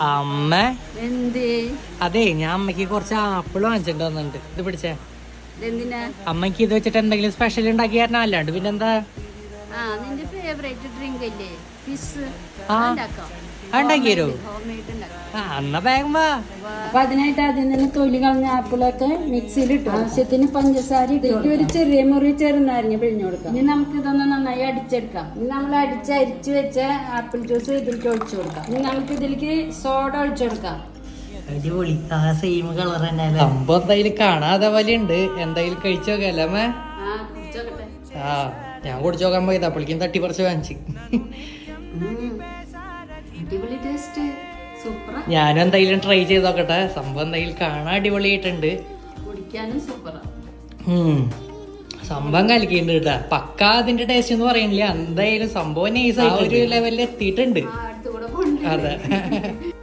അമ്മ അതെ ഞാൻ അമ്മക്ക് കുറച്ച് ആപ്പിൾ വാങ്ങിച്ചിട്ട് വന്നിട്ടുണ്ട്. ഇത് പിടിച്ചേ. അമ്മക്ക് ഇത് വെച്ചിട്ട് എന്തെങ്കിലും സ്പെഷ്യൽ ഉണ്ടാക്കി തരണം. അല്ലാണ്ട് പിന്നെന്താ ഉണ്ടാക്കിയോ? എന്നാ വേഗം വാ. അപ്പൊ അതിനായിട്ട് ആദ്യം തന്നെ തൊലി കളഞ്ഞ ആപ്പിളൊക്കെ മിക്സിയിലിട്ടു. ആവശ്യത്തിന് പഞ്ചസാര ഇട്ടിട്ട് ഒരു ചെറിയ മുറി ചെറുനാരങ്ങ പിഴിഞ്ഞു കൊടുക്കാം. ഇനി നമുക്ക് ഇതൊന്ന് നന്നായി അടിച്ചെടുക്കാം. ഇനി നമ്മൾ അരിച്ചു വെച്ച ആപ്പിൾ ജ്യൂസ് ഇതിലേക്ക് ഒഴിച്ചു കൊടുക്കാം. ഇനി നമുക്ക് ഇതിലേക്ക് സോഡ ഒഴിച്ചു കൊടുക്കാം. അടിപൊളി. സെയിം കളർ തന്നെ. സംഭവം എന്തായാലും കാണാതെ പോലെ ഉണ്ട്. എന്തായാലും കഴിച്ചു നോക്കല്ലേ അമ്മ? ഞാൻ കുടിച്ചു നോക്കാൻ പോയത് അപ്പോഴേക്കും തട്ടിപ്പറിച്ച് വാങ്ങിച്ചു. ഞാനും എന്തായാലും ട്രൈ ചെയ്ത് നോക്കട്ടെ. സംഭവം എന്തായാലും കാണാൻ അടിപൊളിയായിട്ടുണ്ട്. സംഭവം കലക്കിയിട്ടുണ്ട് കേട്ടാ. പക്ക അതിന്റെ ടേസ്റ്റ് എന്ന് പറയുന്നില്ല. എന്തായാലും സംഭവം നൈസ് ഒരു ലെവലിൽ എത്തിയിട്ടുണ്ട്. അതെ.